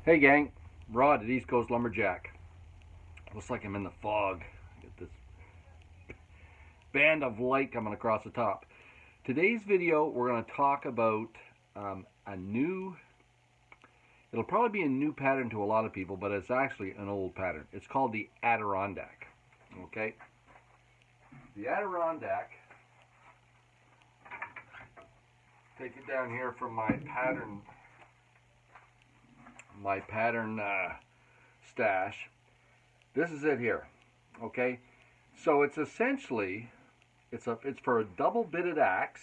Hey gang, Rod at East Coast Lumberjack. Looks like I'm in the fog. Get this band of light coming across the top. Today's video, we're going to talk about it'll probably be a new pattern to a lot of people, but it's actually an old pattern. It's called the Adirondack. Okay? The Adirondack, take it down here from my pattern stash. This is it here. Okay, so it's essentially it's for a double bitted axe.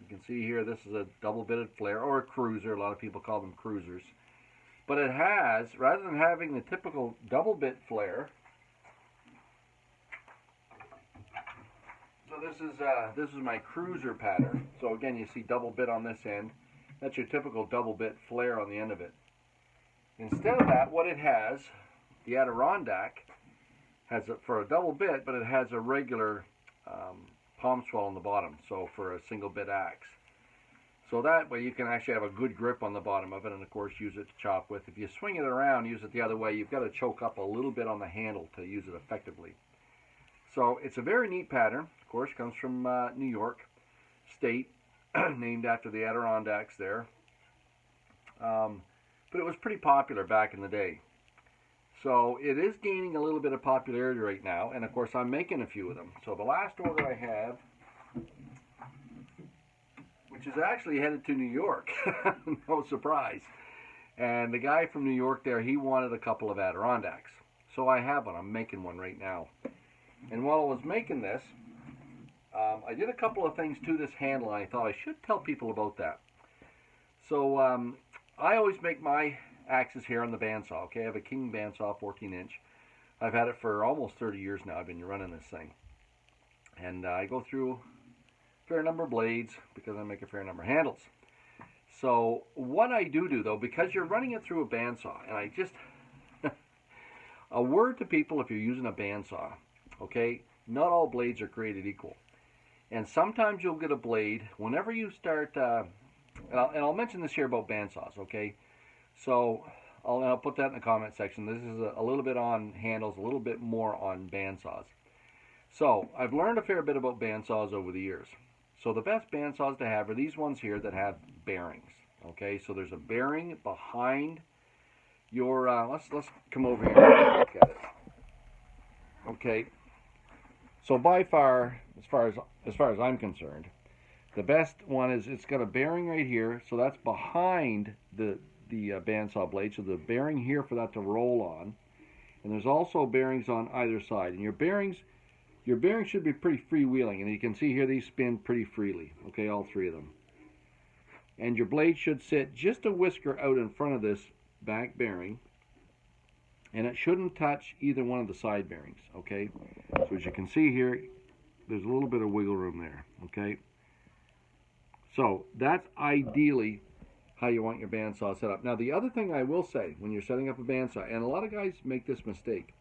You can see here this is a double bitted flare or a cruiser. A lot of people call them cruisers, but it has, rather than having the typical double bit flare, so this is my cruiser pattern. So again, you see double bit on this end. That's your typical double bit flare on the end of it. Instead of that, what it has, the Adirondack, has it for a double bit, but it has a regular palm swell on the bottom, so for a single bit axe. So that way you can actually have a good grip on the bottom of it, and of course use it to chop with. If you swing it around, use it the other way, you've got to choke up a little bit on the handle to use it effectively. So it's a very neat pattern. Of course, comes from New York State, named after the Adirondacks there. But it was pretty popular back in the day. So it is gaining a little bit of popularity right now, and of course I'm making a few of them. So the last order I have, which is actually headed to New York, no surprise. And the guy from New York there, he wanted a couple of Adirondacks. So I have one, I'm making one right now. And while I was making this, I did a couple of things to this handle, and I thought I should tell people about that. So I always make my axes here on the bandsaw. Okay, I have a King bandsaw, 14-inch. I've had it for almost 30 years now. I've been running this thing, and I go through a fair number of blades because I make a fair number of handles. So what I do though, because you're running it through a bandsaw, and I just a word to people if you're using a bandsaw. Okay, not all blades are created equal, and sometimes you'll get a blade whenever you start. And I'll mention this here about bandsaws, okay? So I'll put that in the comment section. This is a little bit on handles, a little bit more on bandsaws. So I've learned a fair bit about bandsaws over the years. So the best bandsaws to have are these ones here that have bearings, okay? So there's a bearing behind your, let's come over here and look at it. Okay, so by far, as far as I'm concerned, the best one is it's got a bearing right here, so that's behind the bandsaw blade, so the bearing here for that to roll on. And there's also bearings on either side. And your bearings should be pretty freewheeling, and you can see here these spin pretty freely, okay, all three of them. And your blade should sit just a whisker out in front of this back bearing, and it shouldn't touch either one of the side bearings, okay? So as you can see here, there's a little bit of wiggle room there, okay? So that's ideally how you want your bandsaw set up. Now the other thing I will say when you're setting up a bandsaw, and a lot of guys make this mistake,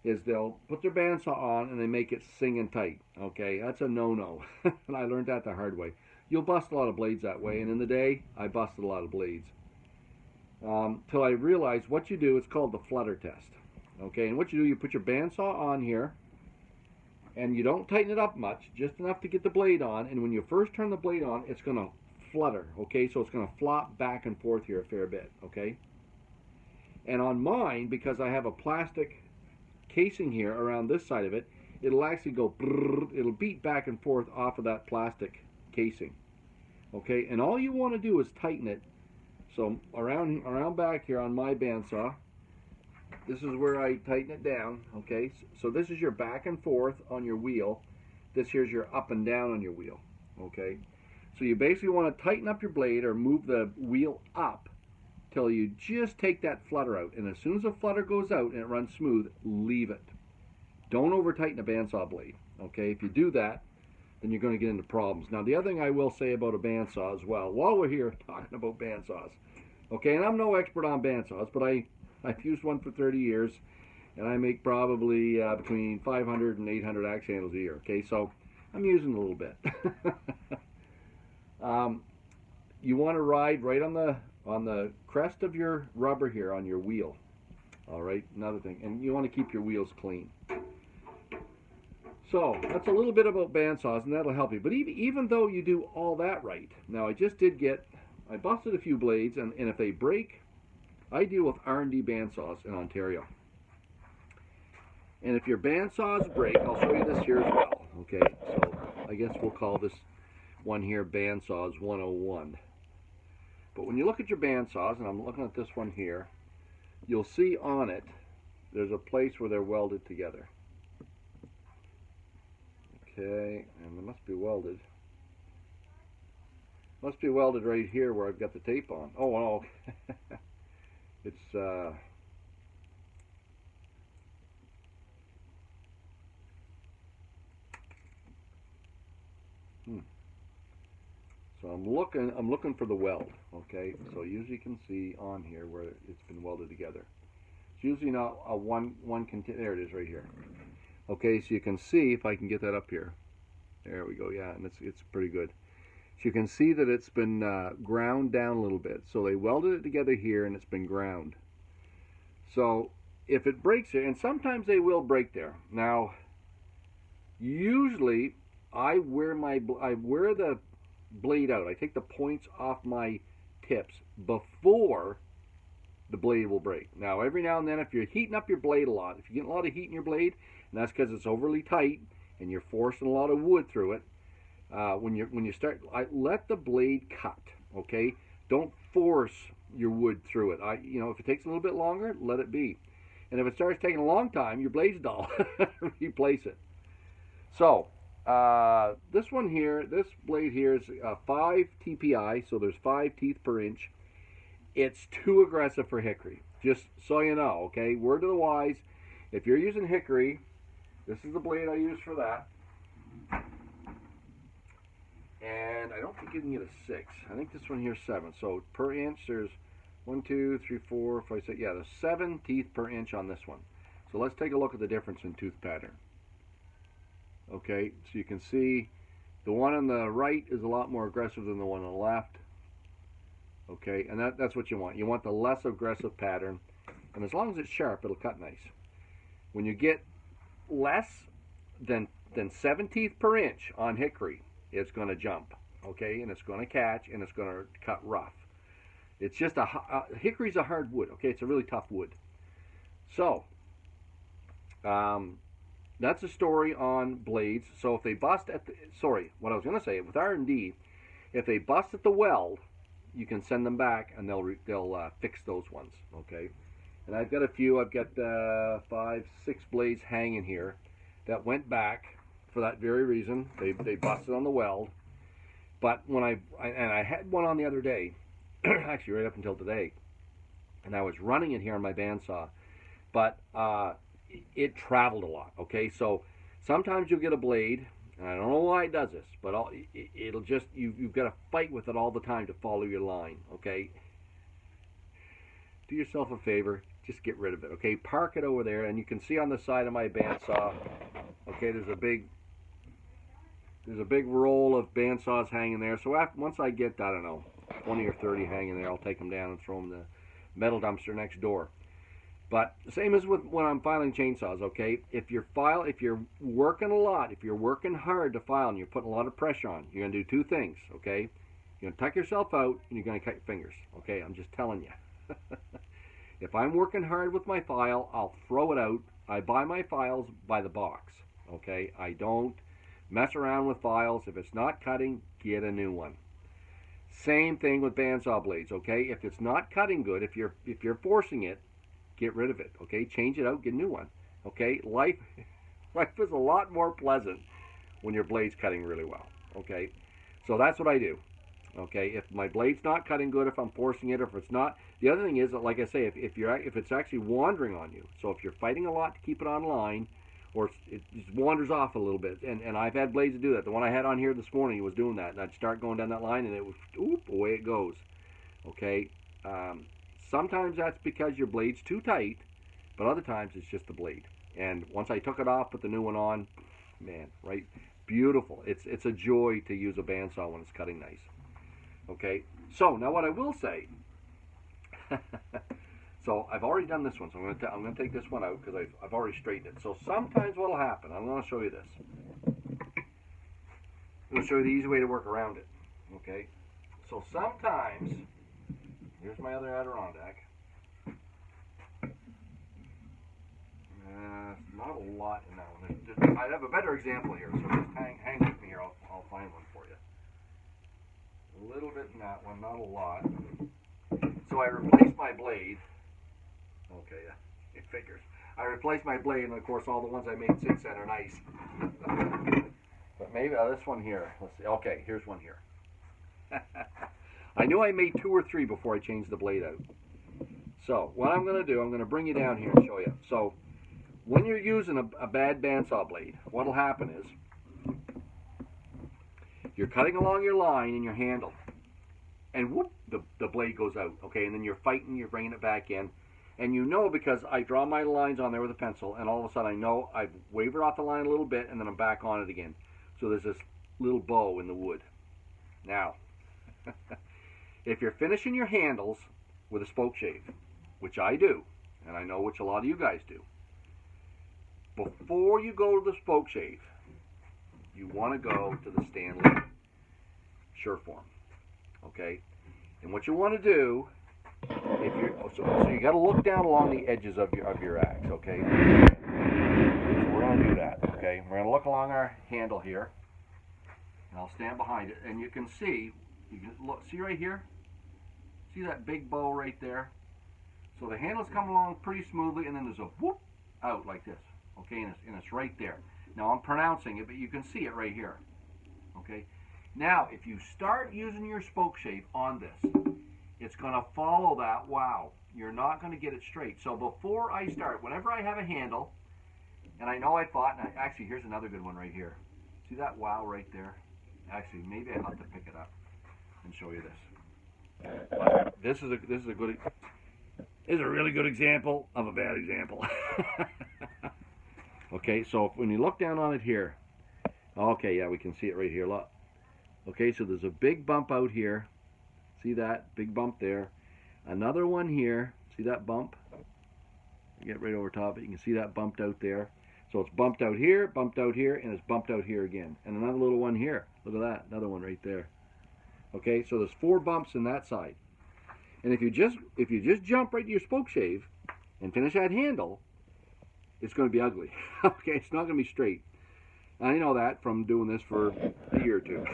is they'll put their bandsaw on and they make it singing tight. Okay, that's a no-no. And I learned that the hard way. You'll bust a lot of blades that way, and in the day I busted a lot of blades. Till I realized what you do, it's called the flutter test. Okay, and what you do, you put your bandsaw on here, and you don't tighten it up much, just enough to get the blade on, and when you first turn the blade on, it's going to flutter, okay? So it's going to flop back and forth here a fair bit, okay? And on mine, because I have a plastic casing here around this side of it, it'll actually go brrr, it'll beat back and forth off of that plastic casing, okay? And all you want to do is tighten it. So around back here on my bandsaw, this is where I tighten it down, okay? So this is your back and forth on your wheel. This here's your up and down on your wheel, okay? So you basically want to tighten up your blade or move the wheel up till you just take that flutter out. And as soon as the flutter goes out and it runs smooth, leave it. Don't over tighten a bandsaw blade, okay? If you do that, then you're going to get into problems. Now the other thing I will say about a bandsaw as well, while we're here talking about bandsaws, okay, and I'm no expert on bandsaws, but I've used one for 30 years, and I make probably between 500 and 800 axe handles a year, okay? So I'm using a little bit. You want to ride right on on the crest of your rubber here on your wheel. All right, another thing, and you want to keep your wheels clean. So that's a little bit about bandsaws, and that'll help you. But even though you do all that right, now I busted a few blades, and if they break, I deal with R&D bandsaws in Ontario. And if your bandsaws break, I'll show you this here as well. Okay, so I guess we'll call this one here Bandsaws 101. But when you look at your bandsaws, and I'm looking at this one here, you'll see on it, there's a place where they're welded together. Okay, and they must be welded. Must be welded right here where I've got the tape on. Oh, well, it's, So I'm looking for the weld, okay? So usually you can see on here where it's been welded together. It's usually not a one there it is right here. Okay, so you can see, if I can get that up here. There we go, yeah, and it's pretty good. So you can see that it's been ground down a little bit. So they welded it together here, and it's been ground. So if it breaks here, and sometimes they will break there. Now, usually I wear the blade out. I take the points off my tips before the blade will break. Now, every now and then, if you're heating up your blade a lot, if you get a lot of heat in your blade, and that's because it's overly tight and you're forcing a lot of wood through it, when you start, let the blade cut. Okay, don't force your wood through it. If it takes a little bit longer, let it be. And if it starts taking a long time, your blade's dull. Replace it. So this one here, this blade here is 5 TPI, so there's 5 teeth per inch. It's too aggressive for hickory, just so you know, okay? Word to the wise, if you're using hickory, this is the blade I use for that. And I don't think you can get a 6. I think this one here is 7. So per inch, there's 1, 2, 3, 4, 5, 6. Yeah, there's 7 teeth per inch on this one. So let's take a look at the difference in tooth pattern. Okay, so you can see the one on the right is a lot more aggressive than the one on the left. Okay, and that's what you want. You want the less aggressive pattern, and as long as it's sharp, it'll cut nice. When you get less than 7 teeth per inch on hickory, it's going to jump, okay, and it's going to catch, and it's going to cut rough. It's just hickory's a hard wood, okay? It's a really tough wood. So, that's a story on blades. So if they bust at the, what I was going to say, with R&D, if they bust at the weld, you can send them back, and they'll fix those ones, okay? And I've got a few. I've got 5, 6 blades hanging here that went back for that very reason. They busted on the weld. But when I had one on the other day, actually right up until today, and I was running it here on my bandsaw, but it traveled a lot, okay? So sometimes you'll get a blade, and I don't know why it does this, but it'll just, you've got to fight with it all the time to follow your line, okay? Do yourself a favor, just get rid of it, okay? Park it over there, and you can see on the side of my bandsaw, okay, there's a big roll of bandsaws hanging there. So once I get, I don't know, 20 or 30 hanging there, I'll take them down and throw them in the metal dumpster next door. But same as with when I'm filing chainsaws, okay? If you're working a lot, if you're working hard to file and you're putting a lot of pressure on, you're going to do 2 things, okay? You're going to tuck yourself out, and you're going to cut your fingers, okay? I'm just telling you. If I'm working hard with my file, I'll throw it out. I buy my files by the box, okay? I don't mess around with files. If it's not cutting, get a new one. Same thing with bandsaw blades, okay? If it's not cutting good, if you're forcing it, get rid of it, okay? Change it out, get a new one, okay? Life is a lot more pleasant when your blade's cutting really well, okay? So that's what I do, okay? If my blade's not cutting good, if I'm forcing it, or if it's not, the other thing is that, like I say, if it's actually wandering on you, so if you're fighting a lot to keep it on line, or it just wanders off a little bit, and I've had blades that do that. The one I had on here this morning was doing that, and I'd start going down that line, and it was, oop, away it goes, okay? Sometimes that's because your blade's too tight, but other times it's just the blade. And once I took it off, put the new one on, man, right? Beautiful. It's a joy to use a bandsaw when it's cutting nice. Okay? So, now what I will say So I've already done this one, so I'm going to take this one out because I've already straightened it. So sometimes what will happen, I'm going to show you this. I'm going to show you the easy way to work around it. Okay? So sometimes, here's my other Adirondack. Not a lot in that one. I have a better example here, so just hang with me here. I'll find one for you. A little bit in that one, not a lot. So I replaced my blade. Okay, yeah, it figures. I replaced my blade, and of course all the ones I made since then are nice. But maybe this one here. Let's see. Okay, here's one here. I knew I made 2 or 3 before I changed the blade out. So what I'm going to do, I'm going to bring you down here and show you. So when you're using a bad bandsaw blade, what will happen is you're cutting along your line in your handle, and whoop, the blade goes out. Okay, and then you're fighting, you're bringing it back in. And you know, because I draw my lines on there with a pencil, and all of a sudden I know I've wavered off the line a little bit, and then I'm back on it again. So there's this little bow in the wood. Now, if you're finishing your handles with a spoke shave, which I do, and I know which a lot of you guys do, before you go to the spoke shave, you want to go to the Stanley Sureform. Okay? And what you want to do, if you're, so you got to look down along the edges of your axe, okay? So we're going to do that, okay? We're going to look along our handle here, and I'll stand behind it, and you can see see right here? See that big bow right there? So the handle's coming along pretty smoothly, and then there's a whoop out like this, okay? And it's right there. Now I'm pronouncing it, but you can see it right here, okay? Now, if you start using your spoke shave on this, it's going to follow that wow. You're not going to get it straight. So before I start, whenever I have a handle, and I know I thought, and actually here's another good one right here. See that wow right there? Actually, maybe I'll have to pick it up and show you this. But this is a really good example of a bad example. Okay, so when you look down on it here, okay, yeah, we can see it right here. Look. Okay, so there's a big bump out here. See that? Big bump there. Another one here. See that bump? Get right over top of it. You can see that bumped out there. So it's bumped out here, and it's bumped out here again. And another little one here. Look at that. Another one right there. Okay, so there's 4 bumps in that side. And if you just jump right to your spoke shave and finish that handle, it's going to be ugly. Okay, it's not going to be straight. I know that from doing this for a year or 2.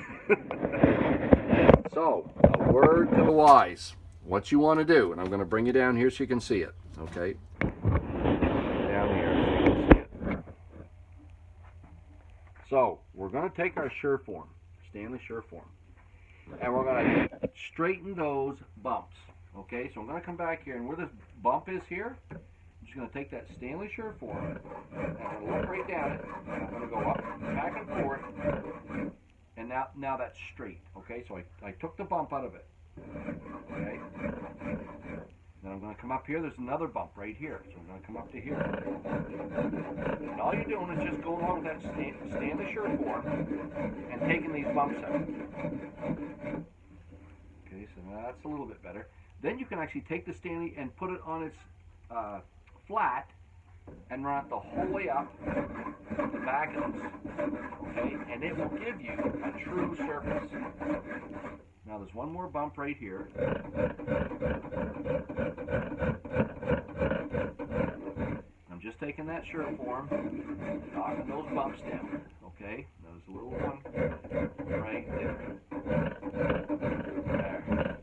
So, a word to the wise. What you want to do, and I'm going to bring you down here so you can see it. Okay? Down here so you can see it. So, we're going to take our Sureform, Stanley Sureform, and we're going to straighten those bumps. Okay? So I'm going to come back here, and where this bump is here, I'm just going to take that Stanley Sureform, and I'm going to look right down it, and I'm going to go up, back and forth, and now that's straight. Okay, so I took the bump out of it. Okay, then I'm going to come up here. There's another bump right here, so I'm going to come up to here. And all you're doing is just go along with that Stanley Sureform and taking these bumps out. Okay, so that's a little bit better. Then you can actually take the Stanley and put it on its flat and run it the whole way up the back of this, okay? And it will give you a true surface. Now there's one more bump right here. I'm just taking that Sureform, knocking those bumps down, okay? There's a little one right there. There.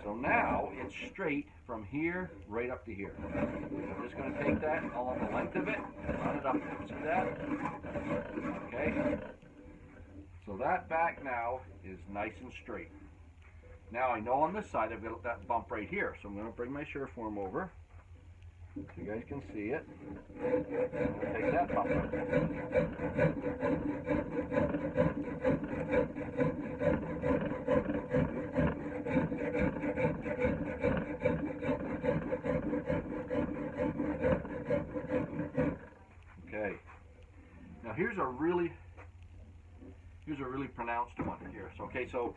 So now it's straight from here right up to here. I'm just going to take that along the length of it and run it up there. See that? Okay? So that back now is nice and straight. Now I know on this side I've got that bump right here, so I'm going to bring my Sureform over so you guys can see it. I'm going to take that bump out there. Okay. Now here's a really pronounced one here. So okay, so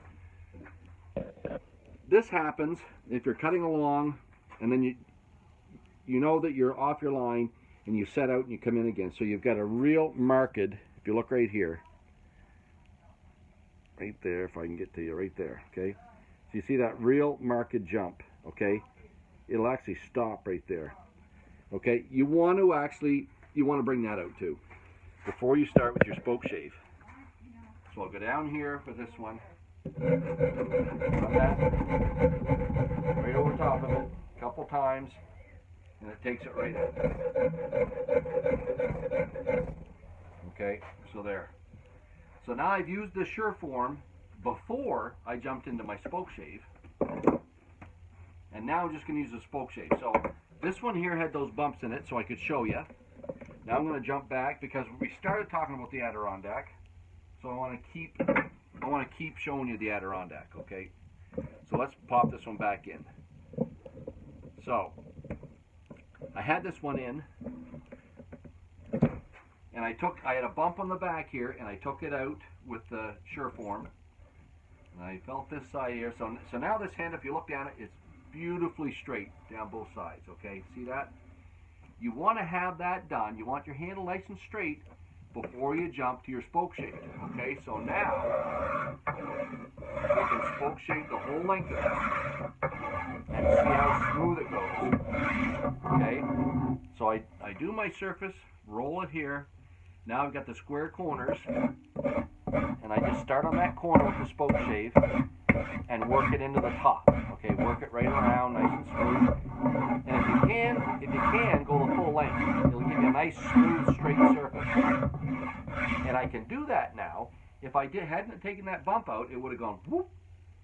this happens if you're cutting along and then you know that you're off your line and you set out and you come in again. So you've got a real marked, if you look right here, right there, if I can get to you, right there, okay? So you see that real marked jump, okay? It'll actually stop right there, okay? You want to bring that out too before you start with your spoke shave. So I'll go down here for this one, run that right over top of it a couple times, and it takes it right in. Okay, so there. So now I've used the Sureform before I jumped into my spoke shave, and now I'm just going to use the spoke shave. So this one here had those bumps in it, so I could show you. Now I'm going to jump back because we started talking about the Adirondack, so I want to keep showing you the Adirondack. Okay, so let's pop this one back in. So I had this one in, and I had a bump on the back here, and I took it out with the Sureform, and I felt this side here. So now this hand, if you look down it, it's beautifully straight down both sides. Okay, see that? You want to have that done. You want your handle nice and straight before you jump to your spoke shave. Okay, so now you can spoke shave the whole length of it and see how smooth it goes. Okay, so I do my surface, roll it here. Now I've got the square corners, and I just start on that corner with the spoke shave and work it into the top. Okay, work it right around, nice and smooth. And if you can, go the full length. It'll give you a nice, smooth, straight surface. And I can do that now. If I hadn't taken that bump out, it would have gone whoop.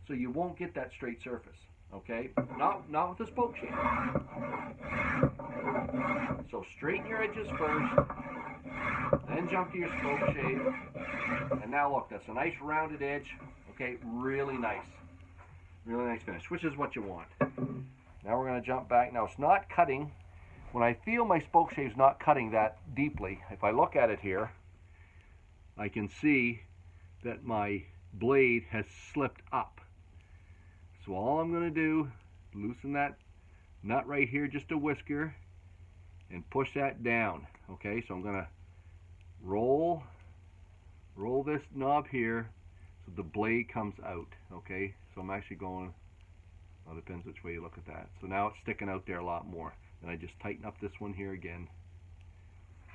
So you won't get that straight surface. Okay, not with the spoke shave. So straighten your edges first, then jump to your spoke shave. And now look, that's a nice rounded edge. Okay, really nice finish, which is what you want. Now we're going to jump back. Now it's not cutting. When I feel my spoke shave's not cutting that deeply, if I look at it here, I can see that my blade has slipped up. So all I'm going to do, loosen that nut right here, just a whisker, and push that down. Okay, so I'm going to roll this knob here so the blade comes out. Okay, so I'm actually going, well, it depends which way you look at that. So now it's sticking out there a lot more. And I just tighten up this one here again.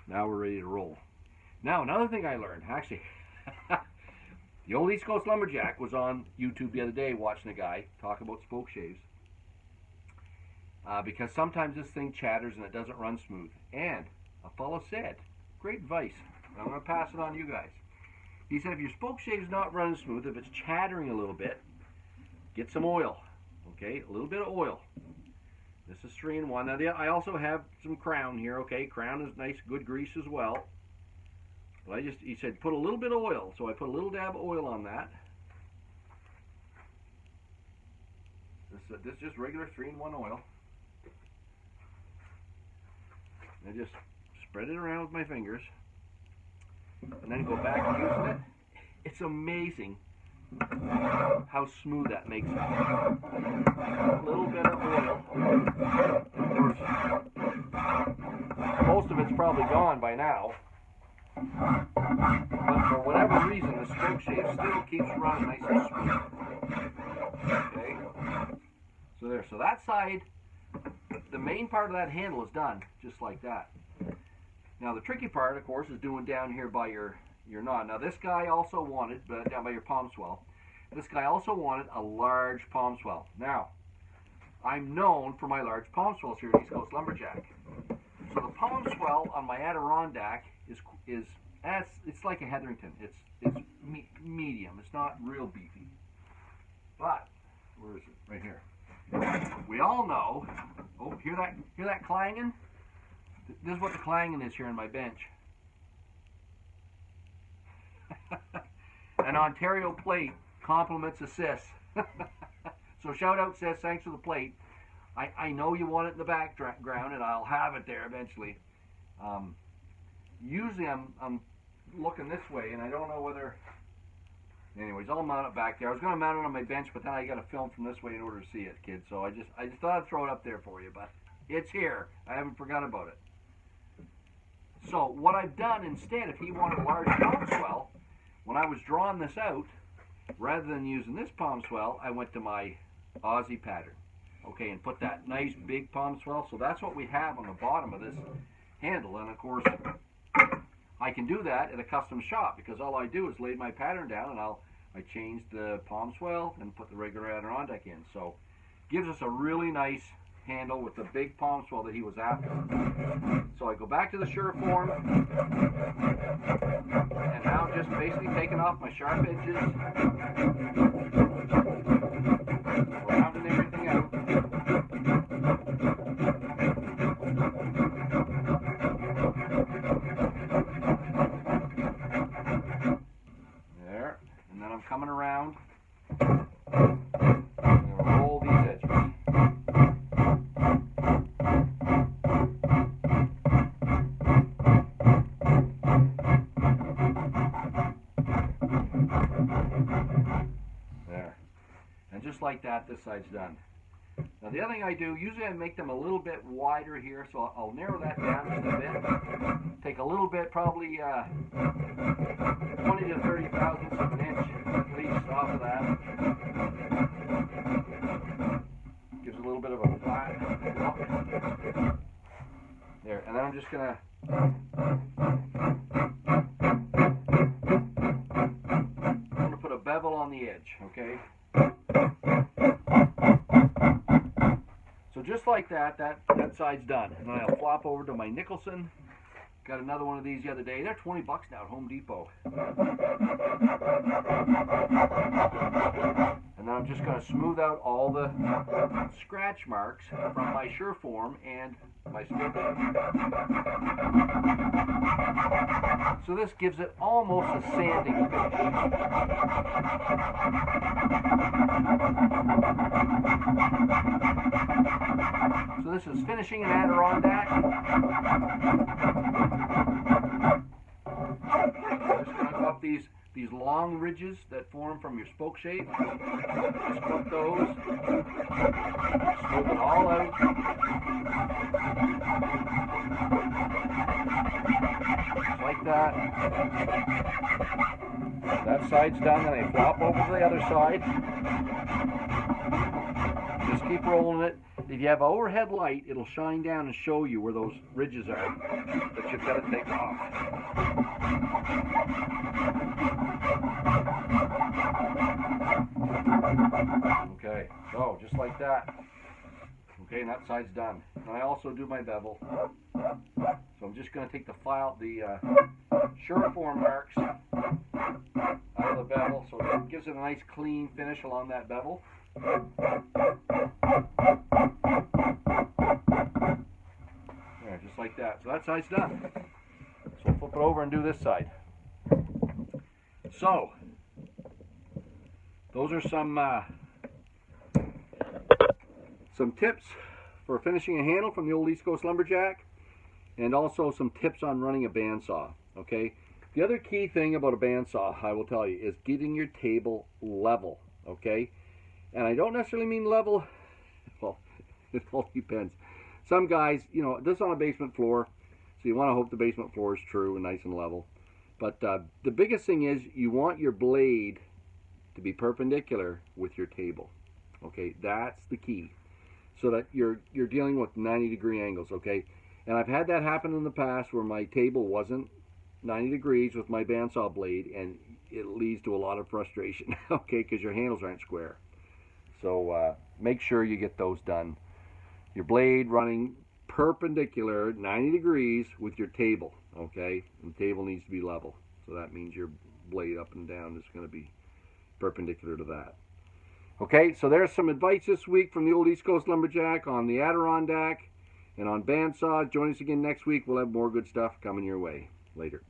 Now we're ready to roll. Now another thing I learned, actually, the old East Coast Lumberjack was on YouTube the other day watching a guy talk about spoke shaves. Because sometimes this thing chatters and it doesn't run smooth. And a fellow said, great advice, I'm going to pass it on to you guys. He said if your spoke shave's not running smooth, if it's chattering a little bit, get some oil. Okay, a little bit of oil. This is 3-in-1. Now I also have some Crown here. Okay, Crown is nice, good grease as well. But he said put a little bit of oil, so I put a little dab of oil on that. This is just regular 3-in-1 oil. I just spread it around with my fingers, and then go back to using it. It's amazing how smooth that makes it. A little bit of oil. Of course, most of it's probably gone by now. But for whatever reason, the spoke shave still keeps running nice and smooth. Okay. So there. So that side, the main part of that handle is done, just like that. Now the tricky part, of course, is doing down here by your knot. Now this guy also wanted, down by your palm swell, this guy also wanted a large palm swell. Now, I'm known for my large palm swells here at East Coast Lumberjack. So the palm swell on my Adirondack it's like a Hetherington. It's medium. It's not real beefy. But where is it? Right here. We all know. Oh, hear that clanging? This is what the clanging is here on my bench. An Ontario plate compliments a sis. So shout out sis, thanks for the plate. I know you want it in the background, and I'll have it there eventually. Usually I'm looking this way, and I don't know whether Anyways, I'll mount it back there. I was going to mount it on my bench, but then I got to film from this way in order to see it, kids. So I just thought I'd throw it up there for you, but it's here. I haven't forgot about it. So what I've done instead, if he wanted a large palm swell, when I was drawing this out, rather than using this palm swell, I went to my Aussie pattern, okay, and put that nice big palm swell. So that's what we have on the bottom of this handle, and of course I can do that at a custom shop because all I do is lay my pattern down and I change the palm swell and put the regular Adirondack in. So gives us a really nice handle with the big palm swell that he was after. So I go back to the Sureform, and now I'm just basically taking off my sharp edges, rounding everything out. There, and then I'm coming around. I'm going to roll these edges. There. And just like that, this side's done. Now the other thing I do, usually I make them a little bit wider here, so I'll narrow that down just a bit. Take a little bit, probably 20 to 30 thousandths of an inch at least off of that. Gives a little bit of a flat look. There, and then I'm just going to put a bevel on the edge, okay? So just like that side's done. And then I'll flop over to my Nicholson. Got another one of these the other day. They're 20 bucks now at Home Depot. And then I'm just going to smooth out all the scratch marks from my Sureform and my split. So this gives it almost a sanding finish. So this is finishing an Adirondack. I'm just going to go up these long ridges that form from your spoke shape. Just clip those. Smooth it all out. Just like that. That side's done, and I flop over to the other side. Just keep rolling it. If you have overhead light, it'll shine down and show you where those ridges are that you've got to take off. Okay, so just like that. Okay, and that side's done. And I also do my bevel. So I'm just going to take the Sureform marks out of the bevel, so it gives it a nice clean finish along that bevel. There, just like that. So that side's done. So we'll flip it over and do this side. So those are some tips for finishing a handle from the old East Coast Lumberjack, and also some tips on running a bandsaw. Okay. The other key thing about a bandsaw, I will tell you, is getting your table level. Okay. And I don't necessarily mean level. Well, it all depends. Some guys, you know, this is on a basement floor, so you want to hope the basement floor is true and nice and level. But the biggest thing is you want your blade to be perpendicular with your table. Okay, that's the key. So that you're dealing with 90-degree angles. Okay, and I've had that happen in the past where my table wasn't 90 degrees with my bandsaw blade, and it leads to a lot of frustration. Okay, because your handles aren't square. So make sure you get those done. Your blade running perpendicular 90 degrees with your table, okay? And the table needs to be level. So that means your blade up and down is going to be perpendicular to that. Okay, so there's some advice this week from the old East Coast Lumberjack on the Adirondack and on bandsaw. Join us again next week. We'll have more good stuff coming your way. Later.